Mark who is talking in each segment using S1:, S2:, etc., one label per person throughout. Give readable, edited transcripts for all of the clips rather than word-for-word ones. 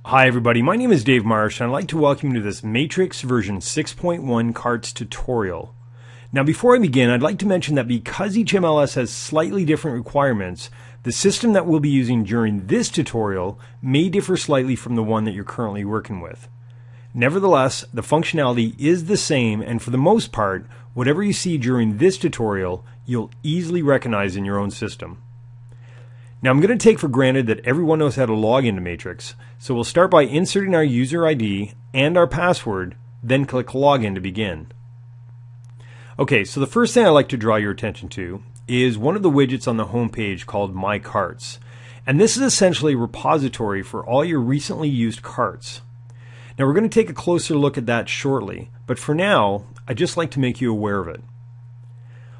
S1: Hi everybody, my name is Dave Marsh and I'd like to welcome you to this Matrix version 6.1 carts tutorial. Now before I begin, I'd like to mention that because each MLS has slightly different requirements, the system that we'll be using during this tutorial may differ slightly from the one that you're currently working with. Nevertheless, the functionality is the same, and for the most part, whatever you see during this tutorial, you'll easily recognize in your own system. Now I'm going to take for granted that everyone knows how to log into Matrix, so we'll start by inserting our user ID and our password, then click Login to begin. Okay, so the first thing I'd like to draw your attention to is one of the widgets on the home page called My Carts. And this is essentially a repository for all your recently used carts. Now we're going to take a closer look at that shortly, but for now, I'd just like to make you aware of it.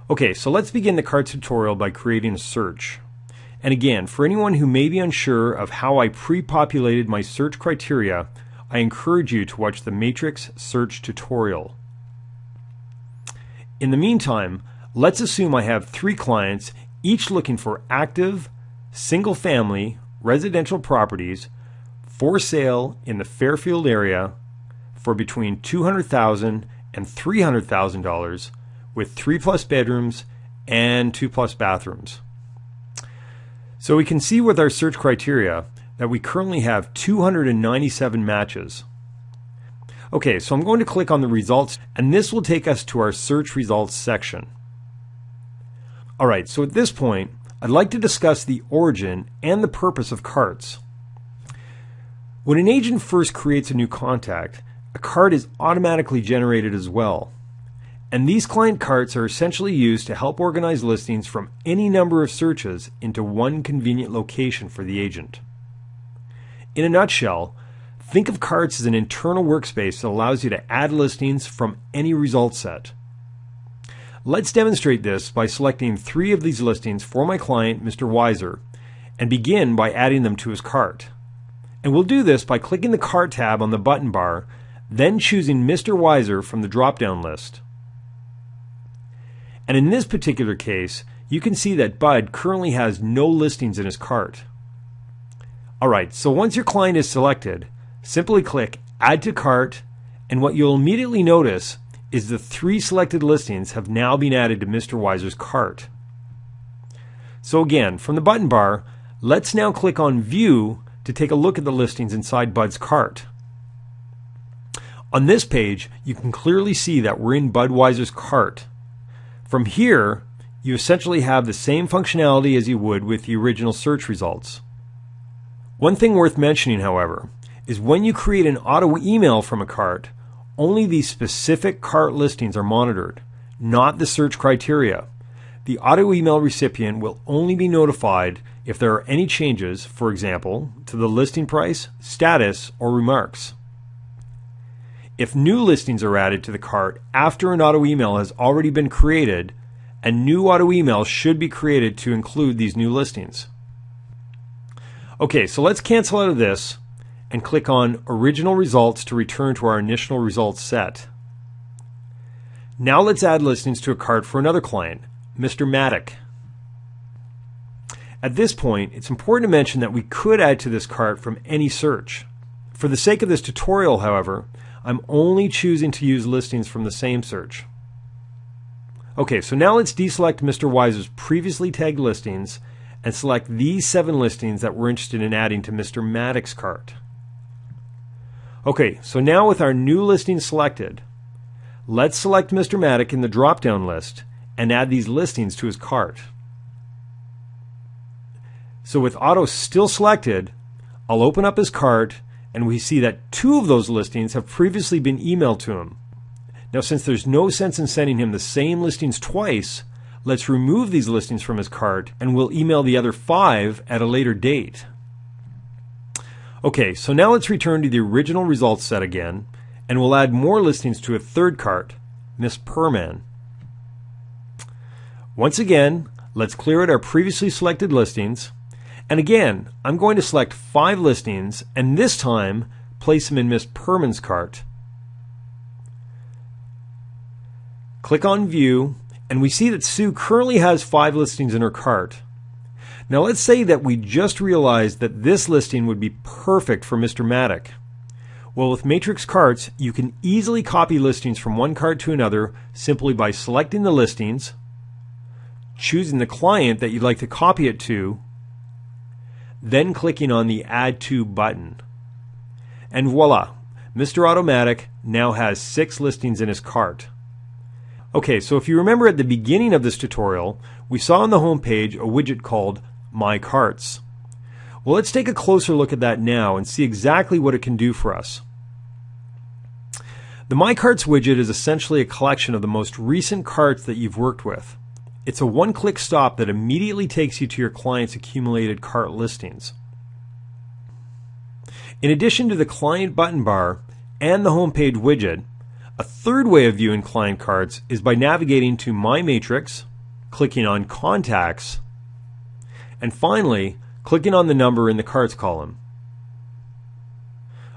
S1: Okay, so let's begin the carts tutorial by creating a search. And again, for anyone who may be unsure of how I pre-populated my search criteria, I encourage you to watch the Matrix search tutorial. In the meantime, let's assume I have 3 clients, each looking for active, single-family, residential properties for sale in the Fairfield area for between $200,000 and $300,000 with 3+ bedrooms and 2+ bathrooms. So we can see with our search criteria that we currently have 297 matches. Okay, so I'm going to click on the results, and this will take us to our search results section. Alright, so at this point, I'd like to discuss the origin and the purpose of carts. When an agent first creates a new contact, a cart is automatically generated as well. And these client carts are essentially used to help organize listings from any number of searches into one convenient location for the agent. In a nutshell, think of carts as an internal workspace that allows you to add listings from any result set. Let's demonstrate this by selecting 3 of these listings for my client, Mr. Weiser, and begin by adding them to his cart. And we'll do this by clicking the Cart tab on the button bar, then choosing Mr. Weiser from the drop-down list. And in this particular case, you can see that Bud currently has no listings in his cart. Alright, so once your client is selected, simply click Add to Cart, and what you'll immediately notice is the 3 selected listings have now been added to Mr. Weiser's cart. So again, from the button bar, let's now click on View to take a look at the listings inside Bud's cart. On this page, you can clearly see that we're in Bud Weiser's cart. From here, you essentially have the same functionality as you would with the original search results. One thing worth mentioning, however, is when you create an auto email from a cart, only the specific cart listings are monitored, not the search criteria. The auto email recipient will only be notified if there are any changes, for example, to the listing price, status, or remarks. If new listings are added to the cart after an auto email has already been created, a new auto email should be created to include these new listings. Okay, so let's cancel out of this and click on Original Results to return to our initial results set. Now let's add listings to a cart for another client, Mr. Maddock. At this point, it's important to mention that we could add to this cart from any search. For the sake of this tutorial, however, I'm only choosing to use listings from the same search. Okay, so now let's deselect Mr. Weiser's previously tagged listings and select these 7 listings that we're interested in adding to Mr. Maddock's cart. Okay, so now with our new listing selected, let's select Mr. Maddock in the drop-down list and add these listings to his cart. So with auto still selected, I'll open up his cart, and we see that 2 of those listings have previously been emailed to him. Now, since there's no sense in sending him the same listings twice, let's remove these listings from his cart and we'll email the other 5 at a later date. Okay, so now let's return to the original results set again, and we'll add more listings to a third cart, Miss Perman. Once again, let's clear out our previously selected listings. And again, I'm going to select 5 listings and this time place them in Miss Perman's cart. Click on View, and we see that Sue currently has 5 listings in her cart. Now let's say that we just realized that this listing would be perfect for Mr. Maddock. Well, with Matrix Carts, you can easily copy listings from one cart to another simply by selecting the listings, choosing the client that you'd like to copy it to, then clicking on the Add To button. And voila, Mr. Automatic now has 6 listings in his cart. Okay, so if you remember at the beginning of this tutorial, we saw on the home page a widget called My Carts. Well, let's take a closer look at that now and see exactly what it can do for us. The My Carts widget is essentially a collection of the most recent carts that you've worked with. It's a one-click stop that immediately takes you to your client's accumulated cart listings. In addition to the client button bar and the homepage widget, a third way of viewing client carts is by navigating to My Matrix, clicking on Contacts, and finally, clicking on the number in the carts column.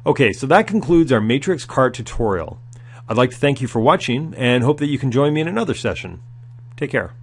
S1: Okay, so that concludes our Matrix Cart tutorial. I'd like to thank you for watching and hope that you can join me in another session. Take care.